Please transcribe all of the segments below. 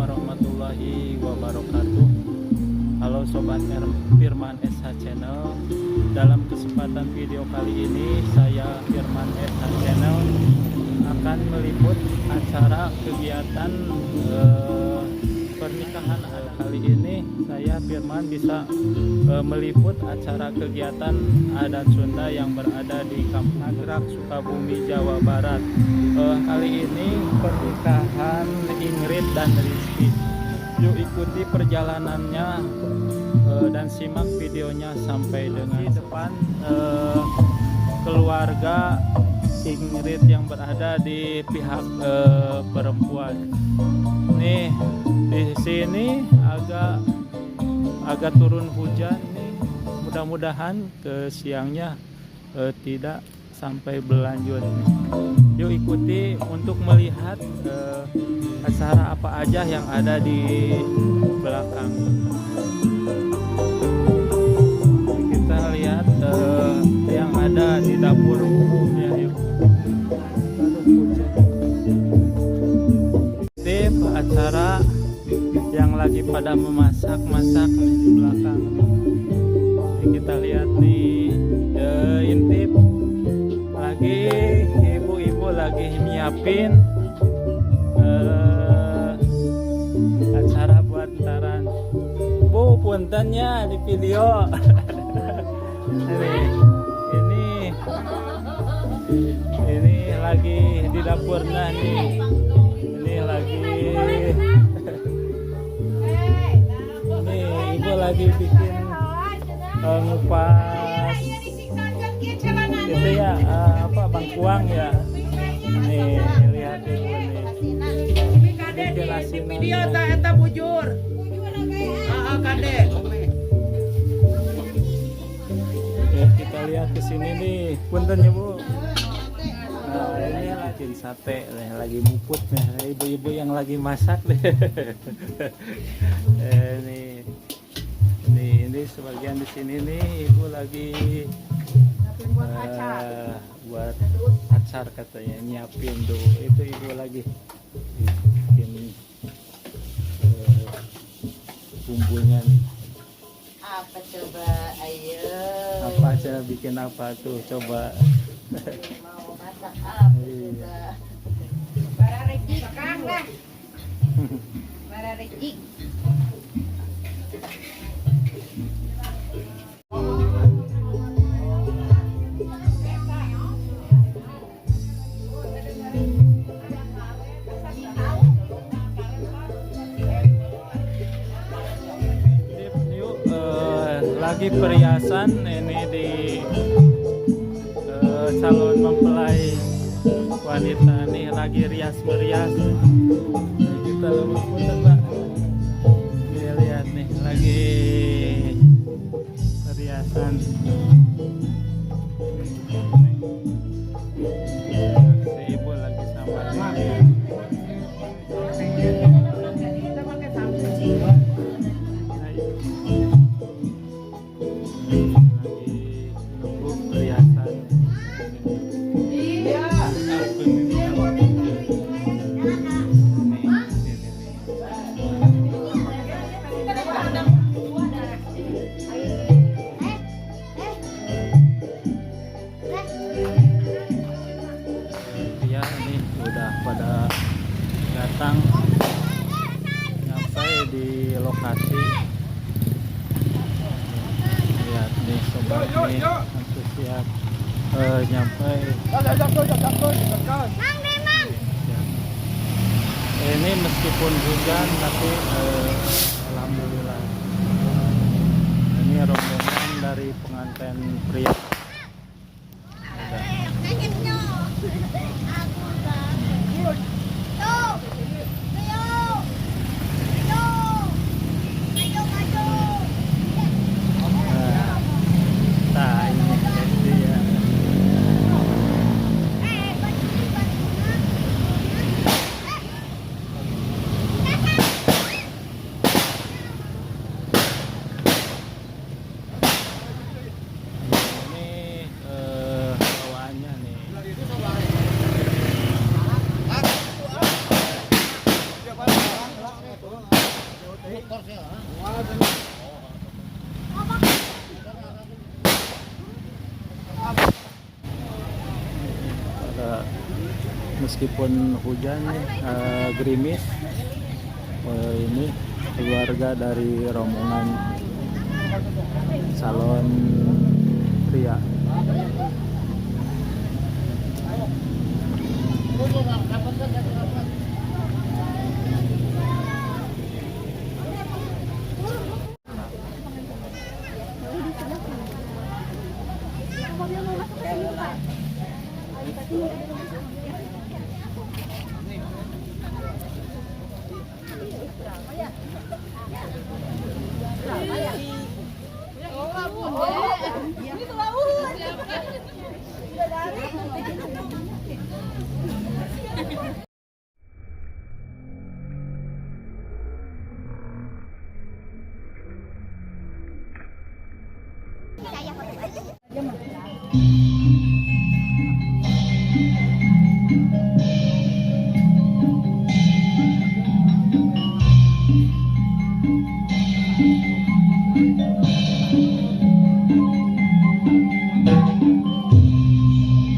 warahmatullahi wabarakatuh. Halo Sobat Firman SH Channel. Dalam kesempatan video kali ini saya Firman SH Channel akan meliput acara kegiatan pernikahan. Kali ini saya Firman bisa meliput acara kegiatan adat Sunda yang berada di Kampung Nagrak, Sukabumi, Jawa Barat. Kali ini pernikahan Ingrid dan Rizky. Yuk ikuti perjalanannya dan simak videonya sampai dengan di depan keluarga Ingrid yang berada di pihak perempuan. Nih di sini agak turun hujan nih. Mudah-mudahan ke siangnya tidak sampai berlanjut. Yuk ikuti untuk melihat acara apa aja yang ada di belakang. Kita lihat yang ada di dapur umumnya. Yuk. Tip acara yang lagi pada memasak-masak nih di belakang. Kita lihat nih intip lagi ibu-ibu lagi nyiapin acara buat ntaran. Bu, puntennya di video. ini lagi di dapurnya nih. Ini lagi nih ibu lagi bikin ngupas gitu ya, apa bangkuang ya. Nih lihat ibu nih jelasin video eta bujur kadek. Ya, kita lihat ke sini nih, punten ya Bu. Ini lagi sate, lagi muput nih, ibu-ibu yang lagi masak deh. Ini sebagian di sini nih, ibu lagi buat acar katanya, nyiapin tuh. Itu ibu lagi bikin bumbunya nih. Apa coba, ayo. Apa aja bikin apa tuh coba. Mau masak apa coba. Para Regi, makan lah. Para Regi. Lagi perhiasan ini di salon mempelai wanita nih, lagi rias merias. Kita lebih punten Pak. Nih lihat nih lagi perhiasan. Si ibu lagi sama dia. Pada datang sampai di lokasi. Lihat nih sobat nih antusias nyampe. Ini meskipun hujan tapi alhamdulillah ini rombongan dari pengantin pria. Meskipun hujan, gerimis, ini keluarga dari rombongan salon pria.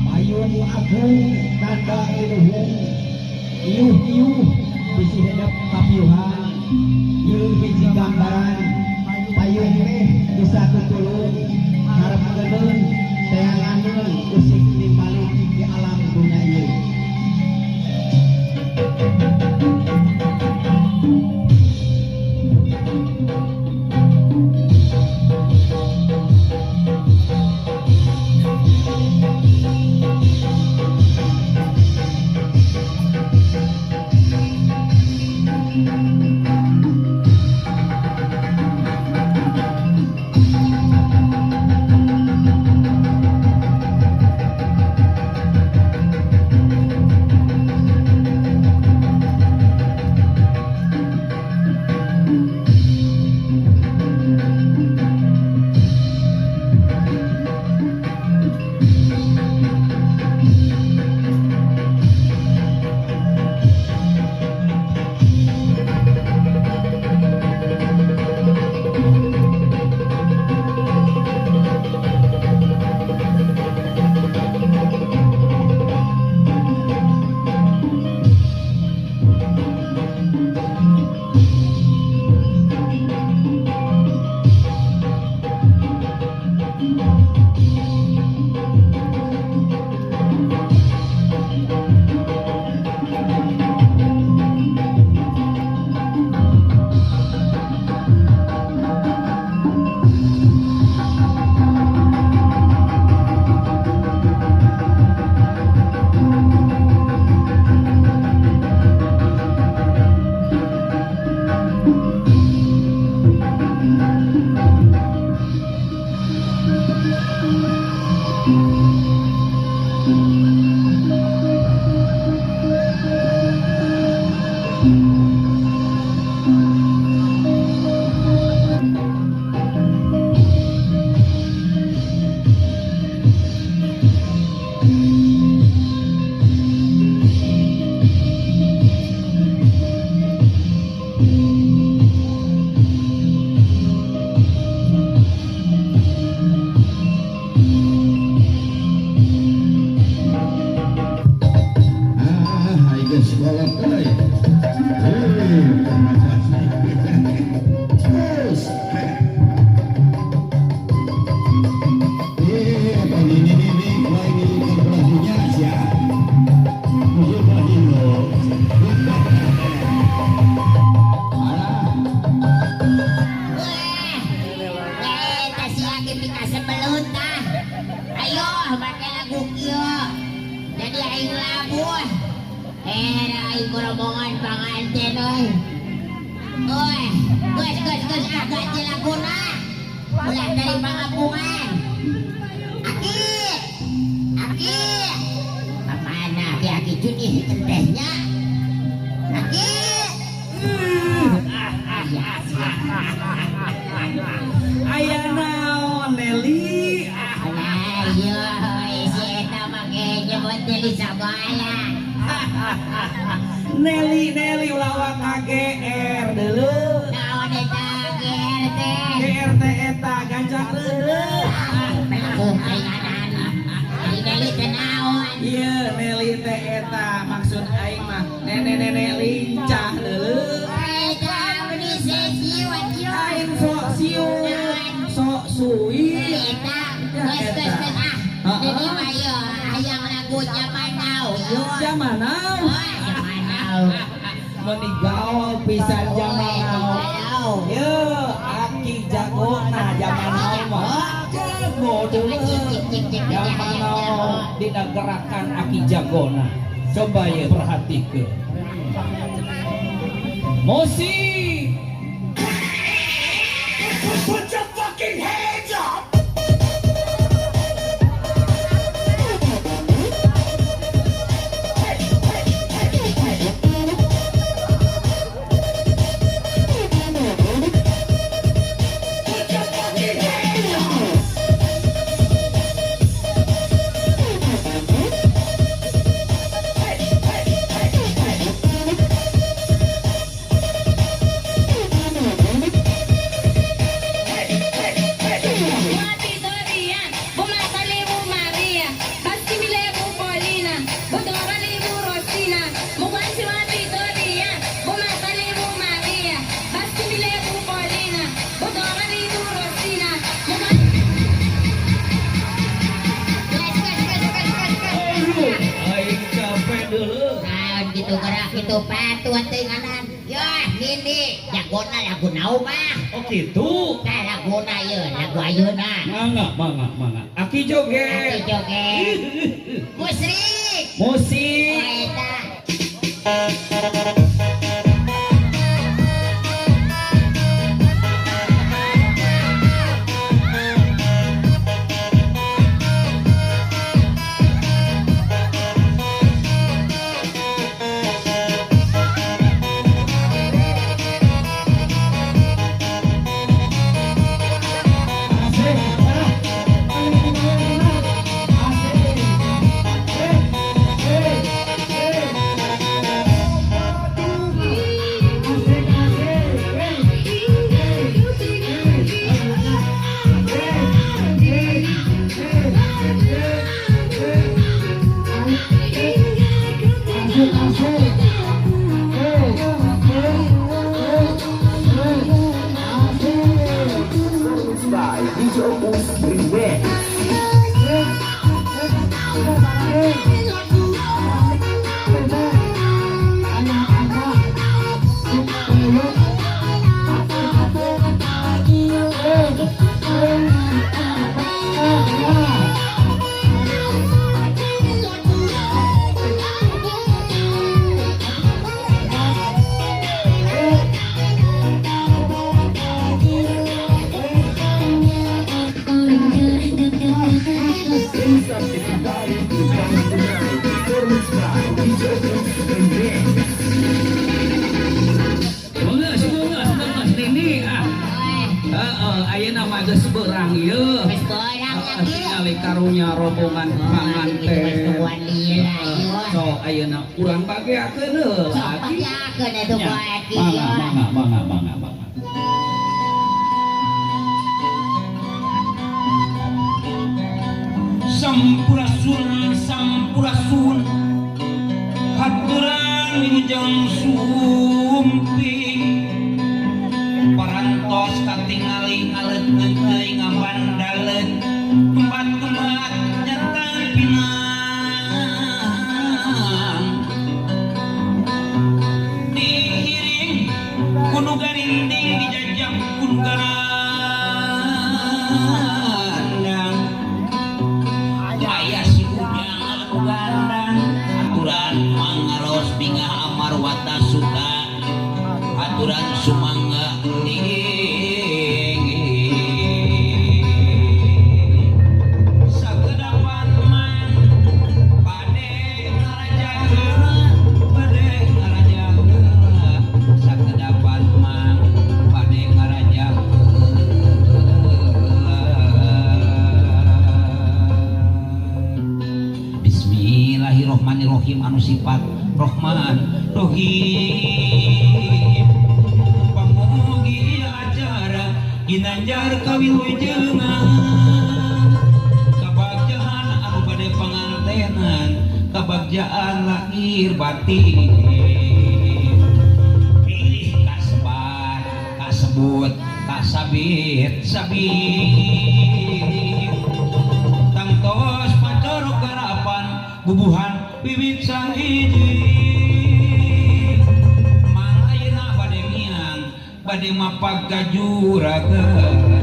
Payung agung tanda iluhung, iuh-iuh bisi hedap kapiuhan, iuh bisi gambaran, payung teh bisa tutulung, harap ngeun, teanganeun usik timbalik di alam dunia ieu. rombongan panganten oi. Oi, gus agak jelaguna. Mulai dari pengapungan. Aki. Kemana aki cuci entehnya? Aki. Aya naon Nelly? Ayo, si eta make nyebut Nelly sabala. Nelly ulah KGR deuleu. Naon eta GRT? GRT eta gancang deuleu. Pelakuh keringanan. Ari Nelly teh naon? Iya, Nelly teh eta maksud aing mah nenek-nenek lincah deuleu. Eta beli sesiwan ieu. Aing sok siun, sok suwi. Eta geus ah. Jadi mah ieu hayang lagu zaman now. Zaman now. Zaman now. Meni gaul pisan zaman now. Ye, aki jagona zaman now mah. Jago deuleu. Zaman now dina gerakan aki jagona. Coba ye perhatikeun. Musik. Put your fucking hands up. Gitu gerak gitu patuan tenganan. Ya, gini jagona lagu naon mah. Oh gitu. Tah laguna ieu, lagu ayeuna. Mangga. Aki joget. Aki joget. Musrik. Musik. Oh, eta. Ayeuna mah geus beurang ieu. Geus beurang lagi. Ningali karunya rombongan panganten. So ayeuna urang bageakeun heula. Bageakeun atuh poe. Mangga. Sampurasun haturan wilujeng sumping parantos katingali ngaleutkeun teuing ngapandaleun tempat-tempat nyata pinang diiring kudu garinding dijajak kudu garandang aya si ujang gandang aturan mangaros bingah amar wata suka aturan sumangga sagedapan man pade ngarajageun sagedapan man pade ngarajageun Bismillahirrahmanirrahim anu sifat Rahman Rohim ginanjar kawilujengan kabagjahan anu bade pangantenan kabagjaan lahir batin pilih kasebat kasebut kasabit sabit tangtos pancorok garapan bubuhan bibit sang hiji bade mapag kajuragan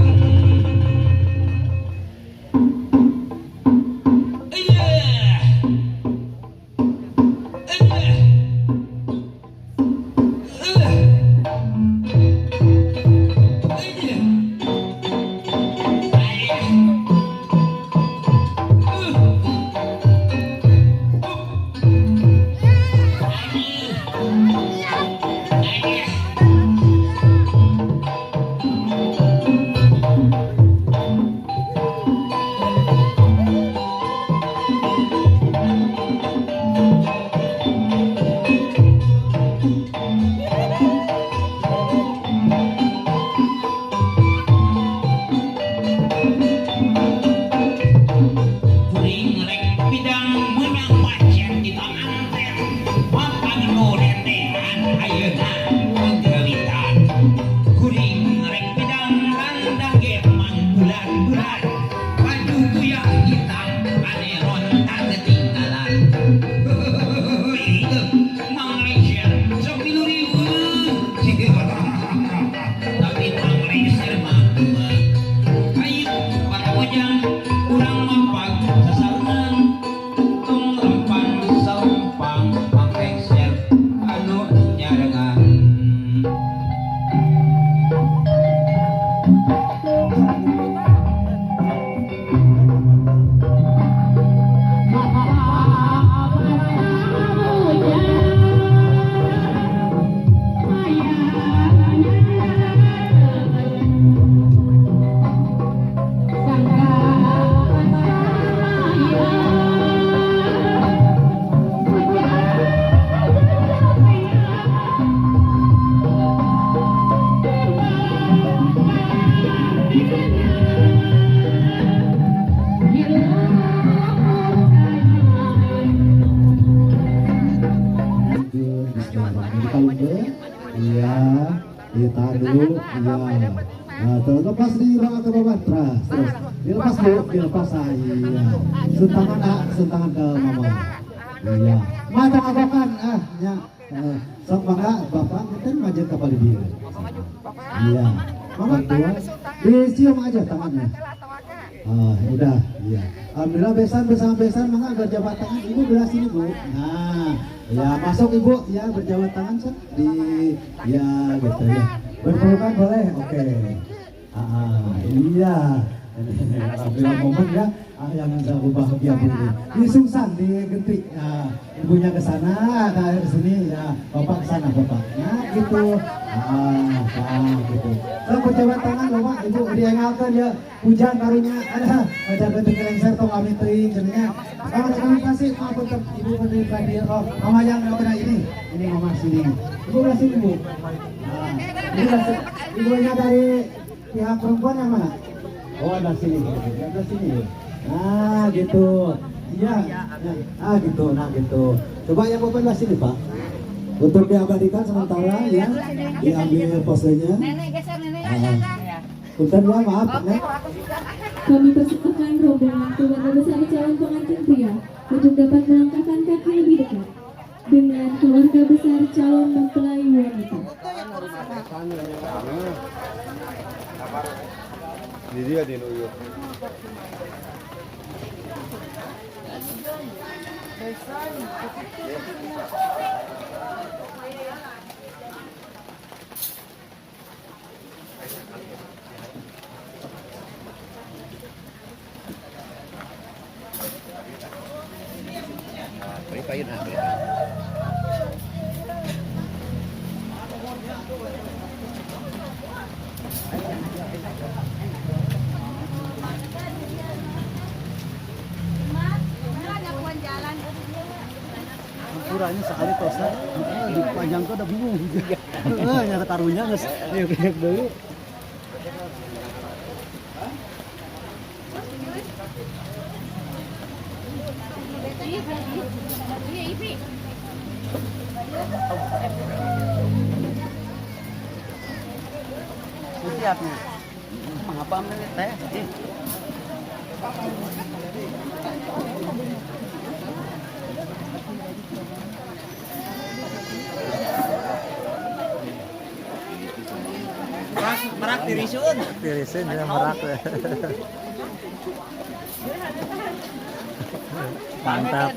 iya ditaruh iya nah terus lepas di roh ke bawah terus dilepas dulu dilepas iya sentangan ke mama iya mata agokan ya sok bangga bapak kita maju ke bali dia iya mama tua disium aja tangannya udah iya alhamdulillah besan mangga berjabat tangan ibu belah sini bu nah ya masuk ibu ya berjabat tangan sih di ya gitu ya berpelukan boleh oke iya alhamdulillah momen ya yang saya bahagia bu di Sungsan di Gentik ibunya ke sana ke sini ya bapak ke sana bapak nah gitu gitu so berjabat tangan bapak ibu diengalkan ya hujan karunya ada baca bentuk kelengser tong kami teuing cenanya kami kasih maaf untuk ibu pendiri radio mama yang kena ini mama sini ibu belah sini bu ibunya dari pihak perempuan yang mana oh ada sini nah gitu iya gitu nah gitu coba yang bapak belah sini pak untuk diabadikan sementara ya diambil posenya Nenek geser nenek punten ya maaf nek kami persilakan rombongan keluarga besar calon pengantin pria untuk dapat melangkahkan kaki lebih dekat dengan keluarga besar calon mempelai wanita. Ini dia di New York. Ukurannya sekali tosa, di panjang tuh udah bingung. Nyata karunya nggak, ayo dulu. Siap nih. Mengapa menit teh? Merak tirisun. Tirisin ya merak. Mantap.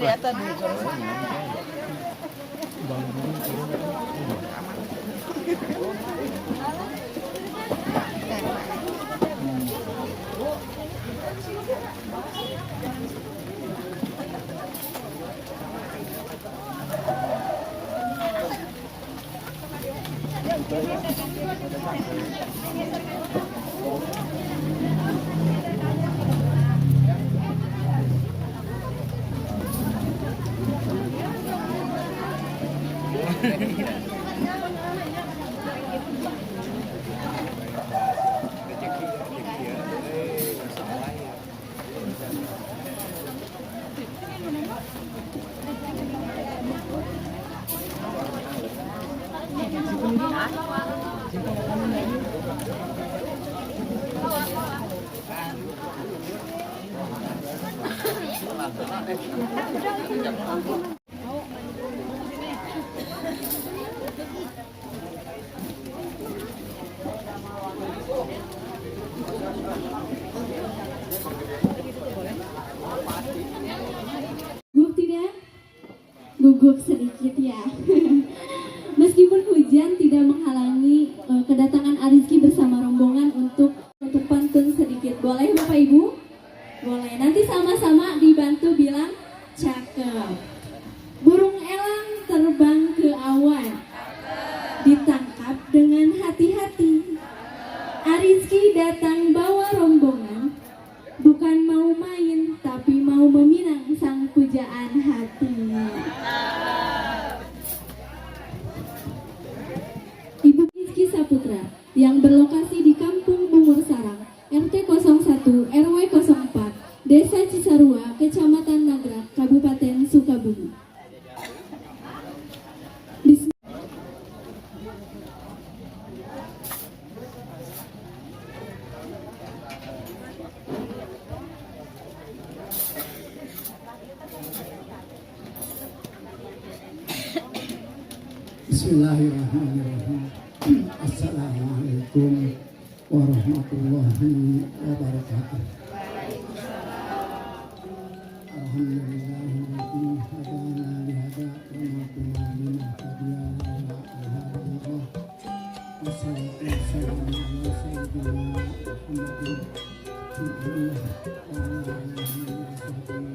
Gugup tidak? Gugup sedikit ya. Meskipun hujan tidak menghalangi kedatangan Arizky bersama rombongan untuk pantun sedikit. Boleh Bapak Ibu? Boleh. Nanti sama-sama dibantu bilang cakep. Burung elang terbang ke awan, ditangkap dengan hati-hati. Arizky datang bawa rombongan, bukan mau main tapi mau meminang sang pujaan hati. Ibu Rizky Saputra yang berlokasi di Kampung Bungur Sarang, RT 01 RW 04, Desa Cisarua, Kecamatan Nagrak, Kabupaten Sukabumi. Bismillahirrahmanirrahim. Assalamualaikum warahmatullahi wabarakatuh. Alhamdulillahirabbil hadana lihada wa ma kunna linahtadiya laula an hadana. Wassalatu wassalamu ala sayyidina Muhammadin wa ala alihi wa sahbihi.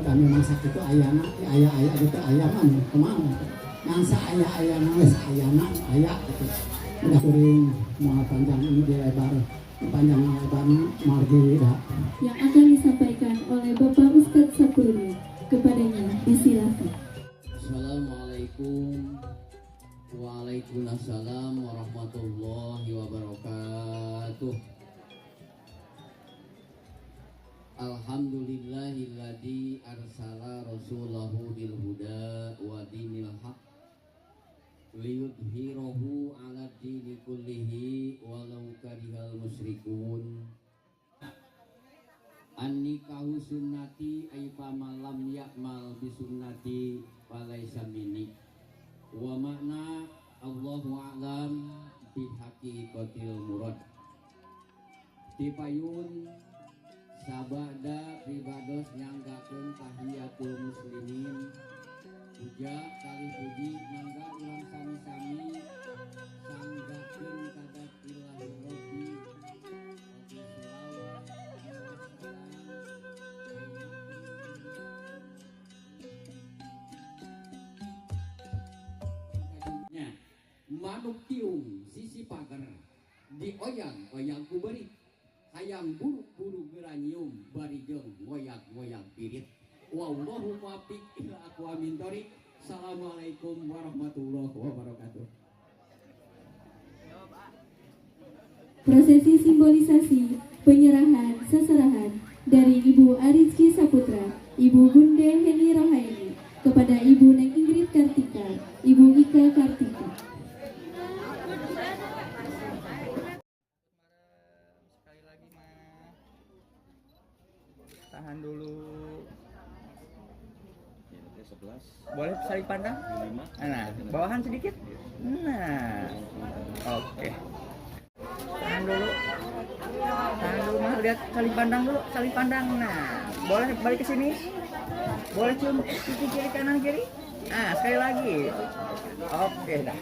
Kami masak itu ayana, ayah itu ayaman, kemana? Masa ayah wes ayana, ayah itu. Udah kuring mau panjang ini dilebar, panjang lebar margi dah. Yang akan disampaikan oleh Bapak Ustadz Sapuri, kepadanya disilakan. Assalamualaikum. Waalaikumsalam warahmatullahi wabarakatuh. Alhamdulillahilladzi arsala rasulahu bil huda wa dinil haq liyudhhirahu 'ala dini kullihi walau karihal musyrikun. Annikahu sunnati aifa malam ya'mal bi sunnati falaysa minni. Wa makna Allahu a'lam bi haqiqatil murad. Tipayun sabada pribados nyanggakeun tahiyatul muslimin. Puja kali puji mangga ulang sami-sami sanggakeun kadat ilahi rabbi Ya, manuk tiung sisi pagar dioyang-oyang ku beri. Hayang buruk-buruk geranyium bari jeung ngoyak-ngoyak pirit. Wallahu muwaffiq ila aqwamit thoriq. Assalamualaikum warahmatullahi wabarakatuh. Prosesi simbolisasi penyerahan seserahan dari Ibu Arizki Saputra, Ibu Bunde Heni Rohaini kepada Ibu Neng Ingrid Kartika, Ibu Ika Kartika. Sekali lagi mah. Tahan dulu. Boleh saling pandang? Nah, bawahan sedikit. Nah, oke. Tahan dulu mah, lihat saling pandang dulu, saling pandang. Nah, boleh balik ke sini, boleh cium sisi kiri kanan kiri. Nah, sekali lagi. Oke dah.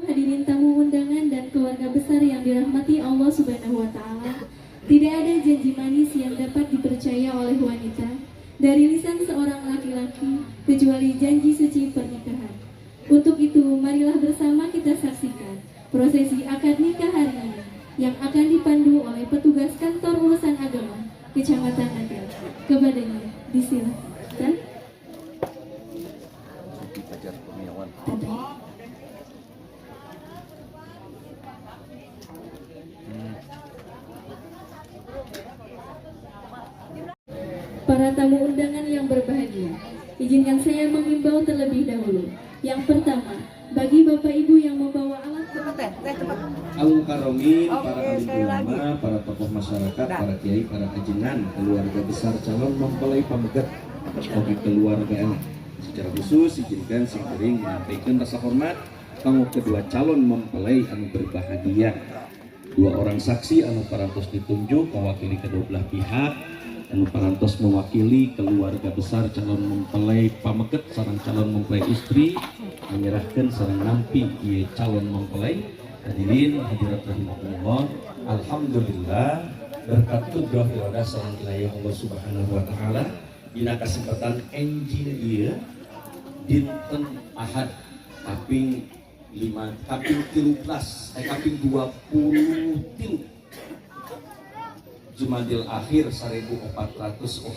Hadirin tamu undangan dan keluarga besar yang dirahmati Allah Subhanahu wa Ta'ala, tidak ada janji manis yang dapat dipercaya oleh wanita dari lisan seorang laki-laki kecuali janji suci pernikahan. Untuk itu, marilah bersama kita saksikan prosesi akad nikah hari ini yang akan dipandu oleh petugas kantor urusan agama Kecamatan Nagrag. Kepadanya disilakan. Para tamu undangan yang berbahagia, izinkan saya mengimbau terlebih dahulu. Yang pertama, bagi Bapak Ibu yang membawa alat Al Karomin, para alim ulama, para tokoh masyarakat, para kiai, para ajengan, keluarga besar calon mempelai pamegat, bagi keluarga anak. Secara khusus, izinkan singkering menyampaikan rasa hormat kanggo kedua calon mempelai anu berbahagia. Dua orang saksi anu parantos ditunjuk mewakili kedua belah pihak, anu parantos mewakili keluarga besar calon mempelai pameget sareng calon mempelai istri menyerahkan sareng nampi ieu calon mempelai. Hadirin hadirat rahimakumullah, alhamdulillah berkat qudrah iradah sareng wilayah Allah Subhanahu wa taala dina kasempatan enjing ieu dinten Ahad kaping 13 kaping 23 Jumadil Akhir 1447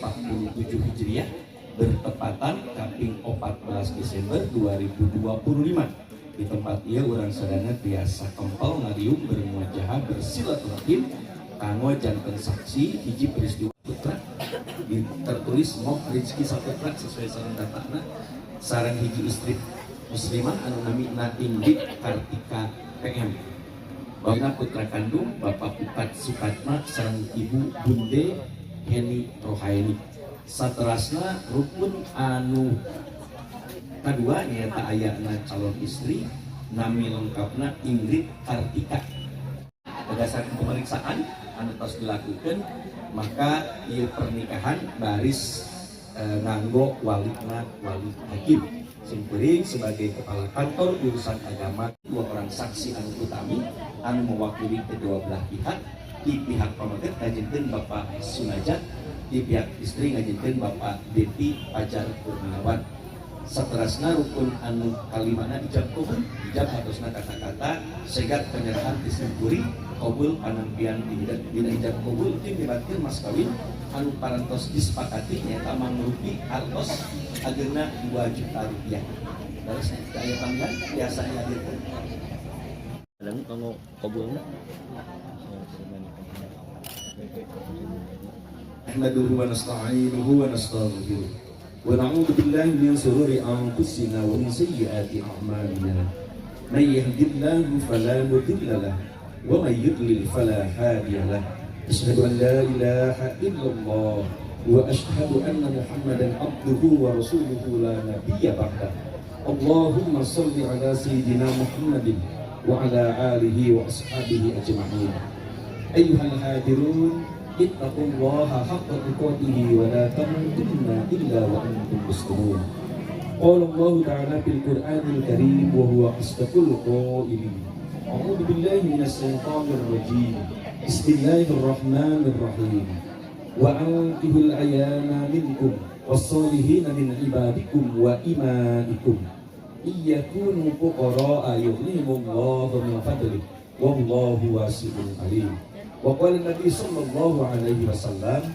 Hijriah bertepatan kaping 14 Desember 2025. Di tempat ieu urang sadana biasa kempel ngariung bermuajahah bersilaturahim kanggo janten saksi hiji peristiwa putra tertulis Moh Rizki Saputra sesuai sareng datana sareng hiji istri muslimah anu namina Ingrid Kartika PM. Bangga putra kandung Bapak Pukat Sukatma sareng Ibu Bunde Heni Rohaini. Saterasna rukun anu kadua nyaeta ayana calon istri nami lengkapna Ingrid Kartika. Berdasarkan pemeriksaan anu tos dilakukan maka ieu pernikahan baris nganggo walina wali hakim. Simpering sebagai kepala kantor urusan agama dua orang saksi anu utami anu mewakili kedua belah pihak. Di pihak pameget ngajengkeun Bapak Sunajat, di pihak istri ngajengkeun Bapak Deti Pajar Kurniawan. Saterasna rukun anu kalimana ijab qabul, ijab harusna kata-kata segat penyerahan disimpuri qabul panampian dina ijab qabul tim dibatkeun mas kawin anu parantos disepakati nyaeta mangrupi artos ageuna 2 juta rupiah. Terus aya panggilan biasa dihadirkeun. Kadang kanggo qabulna Ahmaduhu wa nasta'inuhu wa nastaghfiruh. ونعوذ بالله من شرور أنفسنا ومن سيئات أعمالنا من يهد الله فلا مضل له ومن يضلل فلا هادي له أشهد أن لا إله إلا الله وأشهد أن محمدا عبده ورسوله لا نبي بعده اللهم صل على سيدنا محمد وعلى آله وأصحابه أجمعين أيها الحاضرون ittaqullaha haqqa tuqatih wa la tamutunna illa wa antum muslimun. Qala Allah ta'ala fil Qur'anil Karim wa huwa asdaqul qailin. A'udzu billahi minasy syaithanir rajim. Bismillahirrahmanirrahim. Wa ankihul ayana minkum was-solihina min ibadikum wa imaikum iyakunu fuqara'a yughnihimullahu min fadlih wallahu wasi'un alim. Wa qala Nabi sallallahu alaihi wasallam,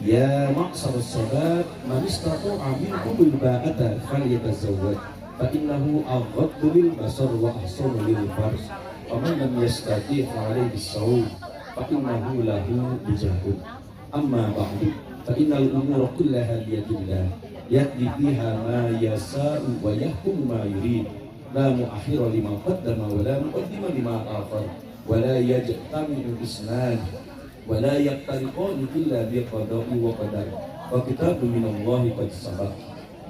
ya ma'sharus syabab man istata'a minkum al-ba'ata falyatazawwaj fa innahu aghaddu lil basar wa ahsanu lil farj wa man lam yastati' fa alayhi as-sawm fa innahu lahu bijahun. Amma ba'du fa innal umura kullaha biyadillah yahdi fiha ma yasa'u wa yahkum ma yurid la mu'akhkhira lima qaddama wa la muqaddima lima akhar wa la yajtami'u isnan wa la yaftariqani illa biqada'i wa qadar wa kitabun minallahi qad sabaq.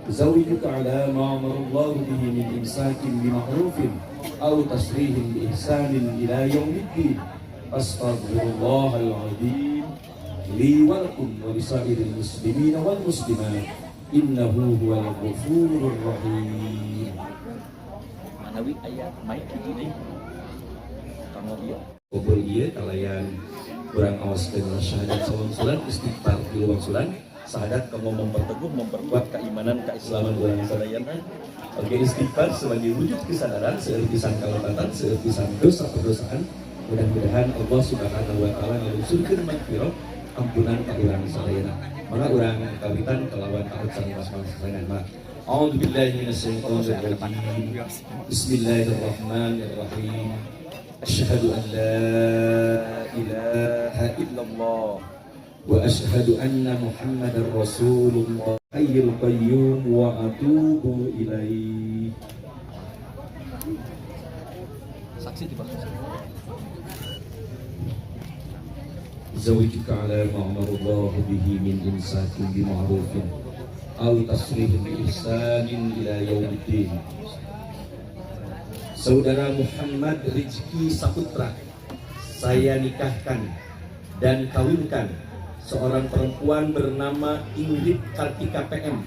Zawijuka ala ma amarallahu bihi min imsakin bima'rufin aw tasrihin bi ihsanin ila yaumiddin. Astaghfirullahal azim li wa lakum wa lisairil muslimina wal muslimat innahu huwal ghafurur rahim. Manawi aya main kitu kanggo ieu Kubur ieu kalayan urang awaskeun syahadat salam sulan istighfar di luar sulan syahadat kanggo memperteguh memperkuat keimanan keislaman urang sadayana. Oke, istighfar sebagai wujud kesadaran seueur pisan kalebatan seueur pisan dosa perdosaan. Mudah-mudahan Allah Subhanahu wa taala ngalusurkeun magfirah ampunan ka urang sadayana. Maka urang kawitan kelawan taat sareng basmalah sarengan. A'udzu billahi minasyaitonir rajim. Bismillahirrahmanirrahim. Asyhadu an la ilaha illallah wa asyhadu anna Muhammadar Rasulullah hayyul qayyum wa atubu ilaihi. saksi di bawah. Zawijika ala ma'amarullahu bihi min imsakin bima'rufin aw tasrihin bi ihsanin ila yaumiddin. Saudara Muhammad Rizki Saputra, saya nikahkan dan kawinkan seorang perempuan bernama Ingrid Kartika PM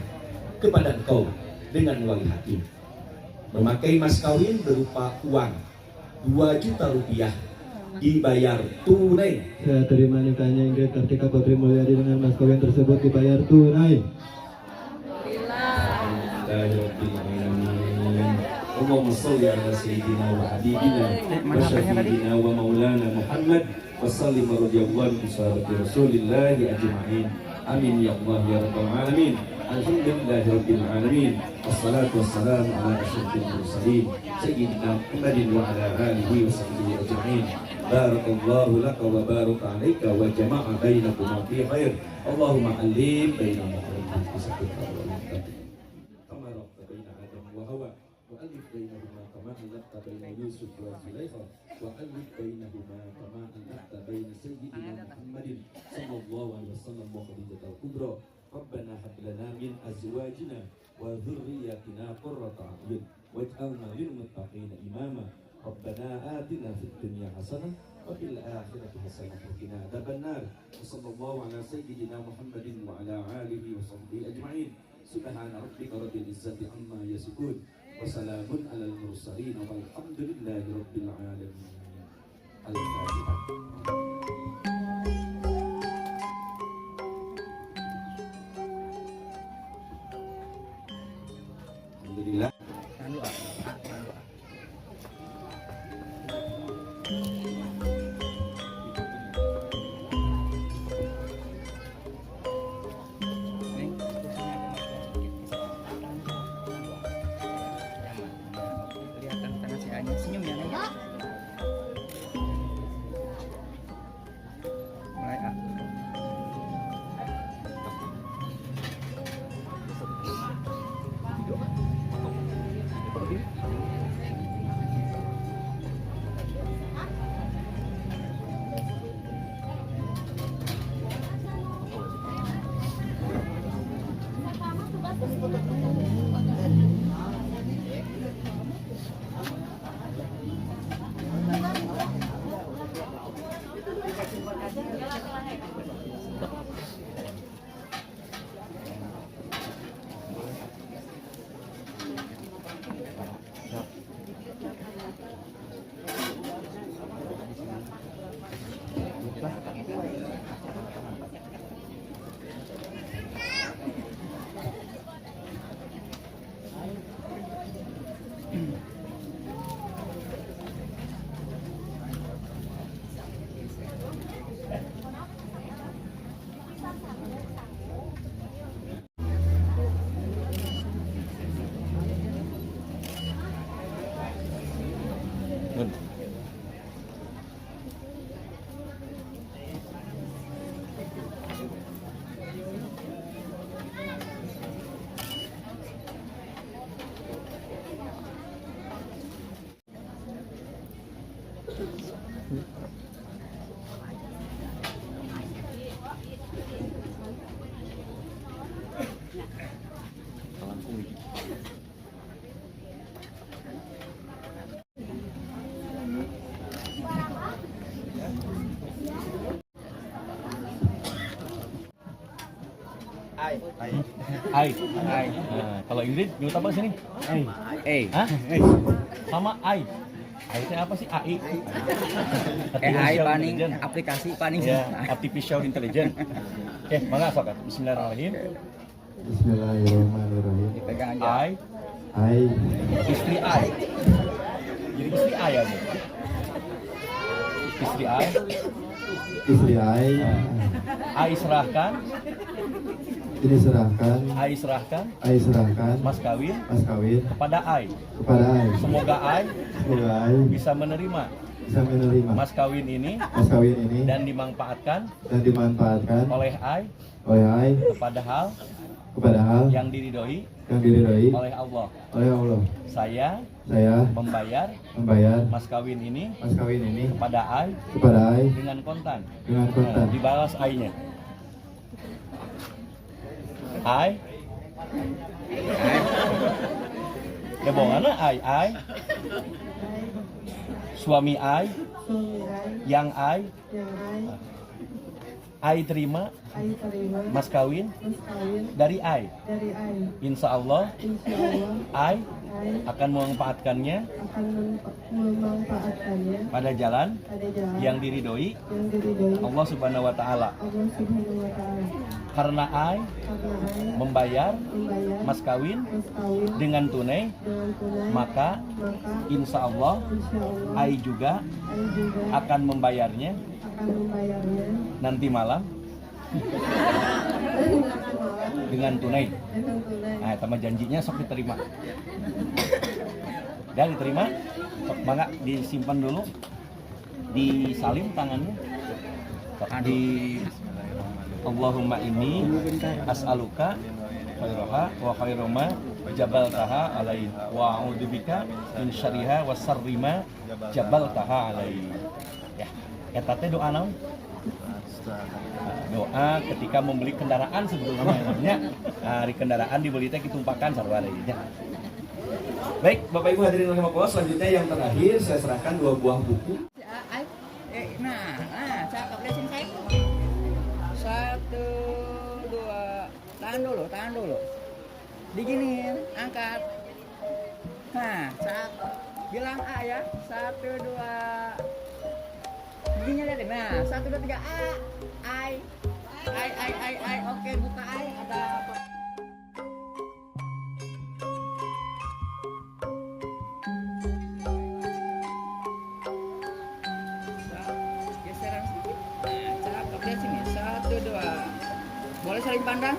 kepada engkau dengan wali hakim, memakai mas kawin berupa uang 2 juta rupiah dibayar tunai. Saya terima nikahnya Ingrid Kartika Putri Mulyadi dengan mas kawin tersebut dibayar tunai. Allahumma sholli ala sayyidina wa habibina wa syafi'ina wa maulana Muhammad wa sallim radhiyallahu anhu sahabati Rasulillah ajma'in. Amin ya Allah ya rabbal alamin. Alhamdulillahi rabbil alamin. Wassalatu wassalamu ala asyrafil mursalin sayyidina Muhammadin wa ala alihi wa sahbihi ajma'in. Barakallahu laka wa baraka alayka wa jama'a bainakuma fi khair. Allahumma alim baina muhammadin fi sabika wa muttaqin. Kama raqta baina Adam wa Hawa wa alif bainahuma kama alafta baina Yusuf wa Zulaikha wa alif bainahuma kama alafta baina sayyidina Muhammadin sallallahu alaihi wasallam wa khadijatul kubra. Rabbana hab lana min azwajina wa dhurriyyatina qurrata a'yun waj'alna lil muttaqina imama. Rabbana atina fid dunya hasanah wa fil akhirati hasanah wa qina adzabannar. Sallallahu ala sayyidina Muhammadin wa ala alihi wa sahbihi ajma'in. Subhana rabbika rabbil izzati amma yasifun wa salamun alal mursalin walhamdulillahi rabbil alamin. Al-Fatihah. Alhamdulillah. Kelihatan tangan si Anya senyum ya Neng? Mulai ah. Ai. Nah, kalau Ingrid nyebut apa sini? Hah? Sama Ai. Ai itu apa sih? AI. AI paling Intelligence. aplikasi paling Ya, artificial intelligence. Oke, mangga sok. Bismillahirrahmanirrahim. Bismillahirrahmanirrahim. dipegang aja. Ai, Hai, istri Ai. Jadi istri Ai ya. Bu? Istri Ai. istri Ai. Ai serahkan, Ini serahkan, Ai serahkan mas mas kawin kepada Ai. kepada Ai. Semoga Ai Semoga Ai bisa menerima bisa menerima mas kawin ini mas kawin ini dan dimanfaatkan dan dimanfaatkan oleh Ai oleh Ai kepada hal kepada hal yang diridhoi yang diridhoi oleh Allah. oleh Allah. Saya Saya membayar membayar mas kawin ini mas kawin ini kepada Ai kepada Ai dengan kontan. dengan kontan. Nah, dibalas Ai-nya. Ai. Ya bawahnya Ai. Suami Ai. Yang Ai terima mas kawin dari Ai. Insya Allah Ai akan memanfaatkannya pada jalan yang diridhoi Allah Subhanahu wa taala. Karena Ai membayar mas kawin dengan tunai, maka insya Allah Ai juga akan membayarnya nanti malam dengan tunai. Nah, sama janjinya sok diterima. Dan diterima, sok mangga disimpan dulu, disalim tangannya. Sok di Allahumma inni as'aluka khairaha wa khairama jabaltaha alaihi wa a'udzubika min syarriha wa sarrima jabaltaha alaihi. Ya, eta teh doa naon? Doa ketika membeli kendaraan sebetulnya. Nah, di kendaraan dibeli teh ditumpahkan sarua deui nya. Baik, Bapak Ibu hadirin rahimakumullah, selanjutnya yang terakhir saya serahkan 2 buah buku. Nah, cakep deh sini saya. 1, 2, tahan dulu. Diginiin, angkat. Nah, cakep. Bilang A ya. 1, 2. Giginya lihat deh. Nah, 1, 2, 3 A. Ai. Oke, buka Ai. Ada apa? Geseran sedikit. Nah, cakep lihat sini. 1, 2. Boleh saling pandang?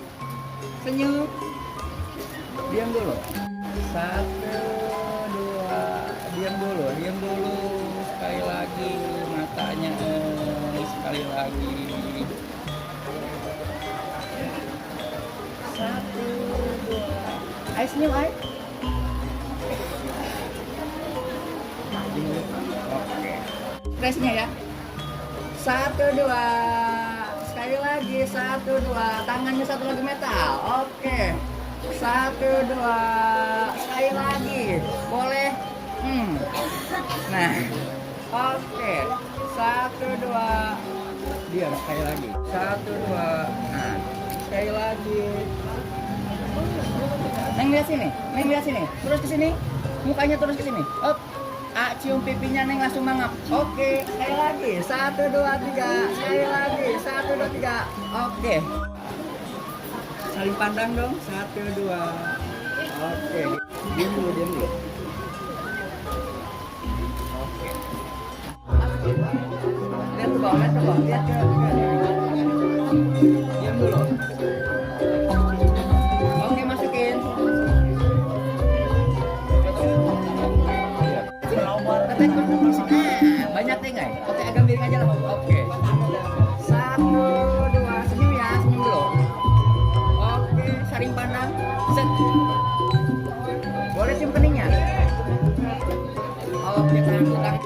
Senyum. Diam dulu. 1, 2. Diam dulu. Sekali lagi matanya. Sekali lagi. 1, 2. Ai senyum, Ai. Oke. Stresnya ya. 1, 2. Sekali lagi. 1, 2. Tangannya satu lagi metal. Oke. 1, 2. Sekali lagi. Boleh. Nah. Oke. 1, 2. Diam sekali lagi. 1, 2. Nah. Sekali lagi. Neng lihat sini. Terus ke sini. Mukanya terus ke sini. Up. A cium pipinya Neng langsung mangap. Oke. Sekali lagi. 1, 2, 3. Sekali lagi. 1, 2, 3. Oke. Saling pandang dong. 1, 2. Oke. Diam dulu. Oke. Lihat ke bawah. Lihat ke diam dulu. Oke, masukin. Banyak teh nggak? Oke, agak miring aja lah. Oke. 1, 2. Senyum ya, senyum dulu. Oke, saring pandang. Set. Boleh cium keningnya. Oke, tahan.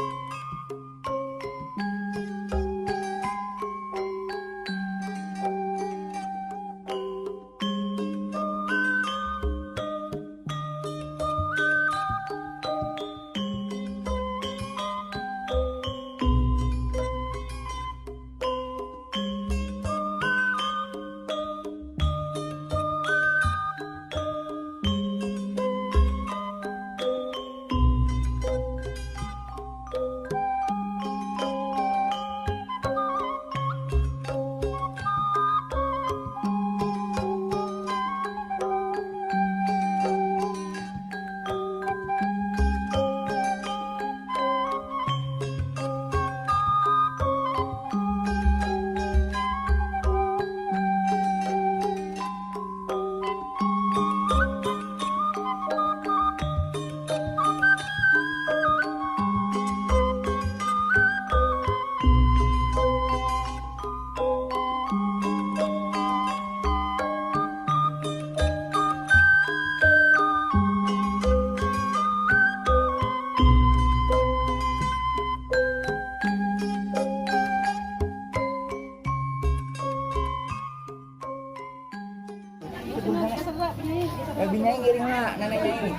Binyai ngiring lah, neneknya ini.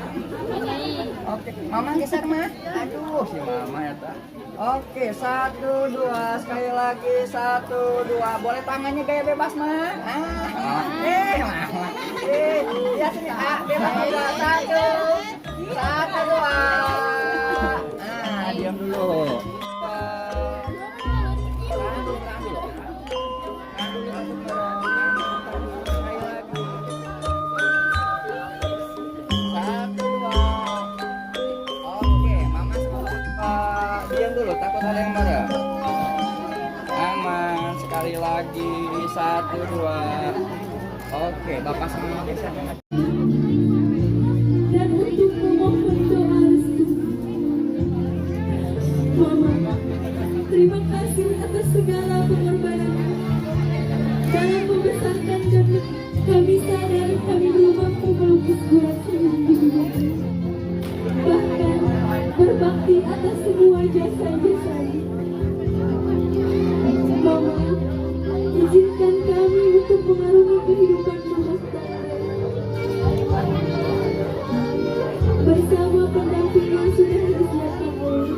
Oke, mama geser mah. Aduh, si mama ya tak. Oke, 1, 2, sekali lagi 1, 2. Boleh tangannya gaya bebas mah. Oke, mama. Ya sini, bebas aja. 1, 2. Diam dulu. Takut ada yang marah. Aman, sekali lagi 1, 2. Oke, bapak sama mama geser. Dan untuk memohon doa restu. Mama, terima kasih atas segala pengorbanan dalam membesarkan kami. Kami sadar kami belum mampu melukis bulan senyum di dunia ini. Bahkan berbakti atas semua jasa-jasanya. Mama, izinkan kami untuk mengarungi kehidupan rumah tangga bersama pendamping yang sudah disediakan oleh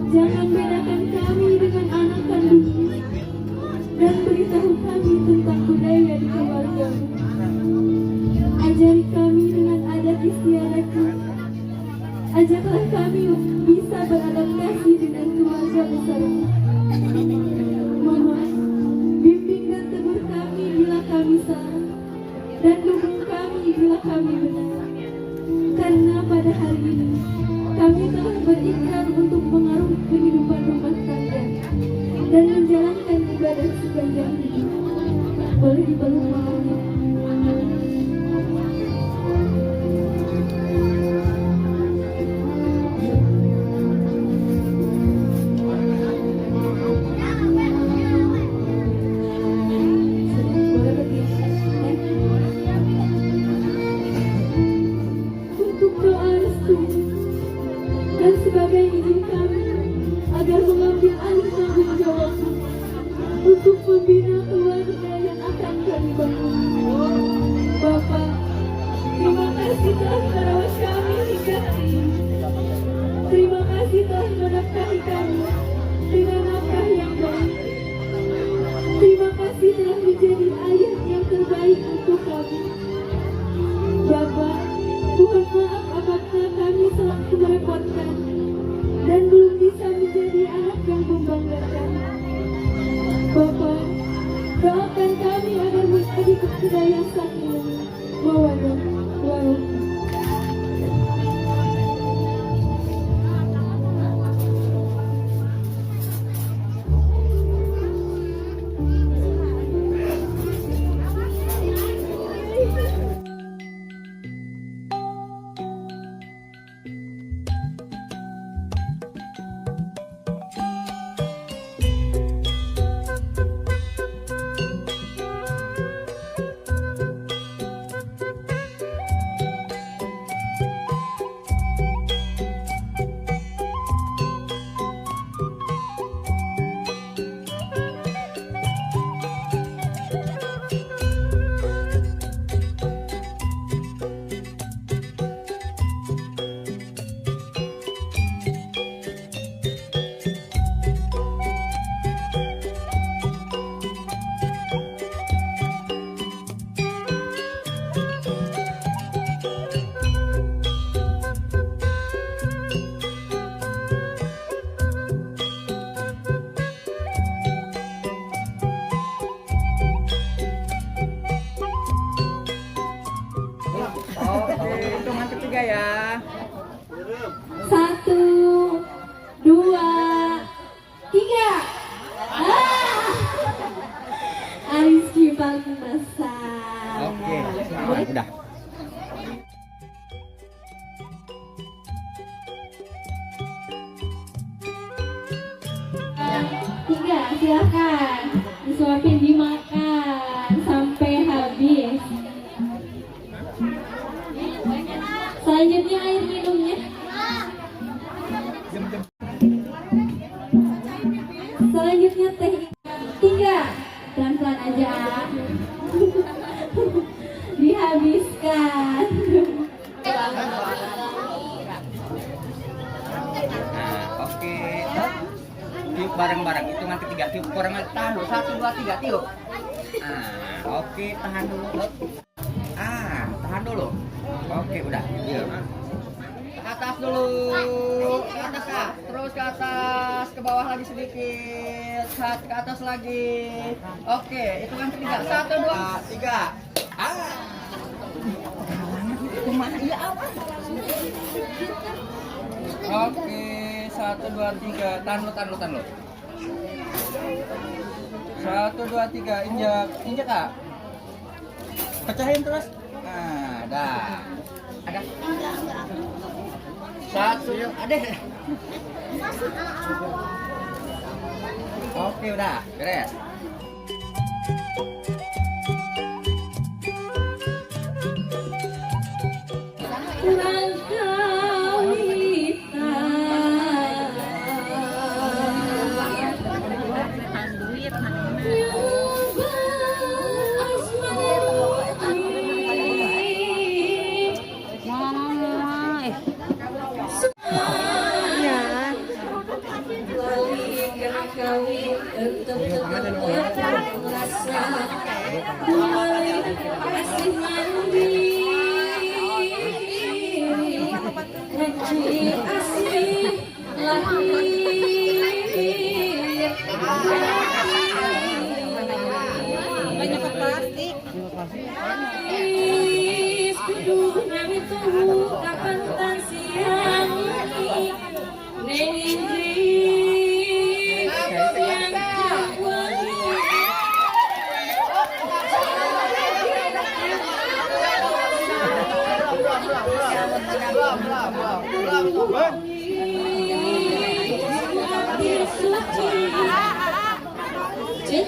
jangan bedakan kami dengan anak kandungmu dan beritahu kami tentang budaya di keluarga. Ajari kami dengan adat istiadatmu. Ajarlah kami bisa beradaptasi dengan keluarga besarmu. Mama, bimbing dan tegur kami bila kami salah dan dukung kami bila kami benar. Karena pada hari ini kami telah berikrar untuk mengarungi kehidupan rumah tangga dan menjalankan ibadah sepanjang hidup. Boleh dipeluk mamanya. Untuk doa restu dan sebagai izin kami agar mengambil alih tanggung jawab untuk membina keluarga yang akan kami bangun. Bapak, terima kasih telah merawat kami hingga hari ini. Terima kasih telah menafkahi kami dengan nafkah yang baik. Terima kasih telah menjadi ayah yang terbaik untuk kami. Bapak, mohon maaf apabila kami selalu merepotkan dan belum bisa menjadi anak yang membanggakan. Bapak, doakan kami agar menjadi kepada yang sakinah, mawaddah, warahmah. aman, udah. Tiga, silahkan disuapin dimakan sampai habis. Selanjutnya air minumnya. Selanjutnya teh. Tiga, pelan-pelan aja. Dihabiskan. Nah, oke. Tiup bareng-bareng, hitungan ketiga. Tiup bareng, tahan dulu. 1, 2, 3, tiup. Oke, tahan dulu. Tahan dulu. Oke, udah. Yuk. Ke atas dulu. Ke atas, Kak. Terus ke atas. Ke bawah lagi sedikit. Ke atas lagi. Oke, hitungan ketiga. 1, 2, 3. Itu mana? Ya apa? Oke, 1, 2, 3. Tahan lu. 1, 2, 3. Injak, Kak. Pecahin terus. Nah, dah. Ada. 1, ada. Oke, udah. Beres. Kurang kawita banyak plastik. Kapan tan siang neng indri yang suci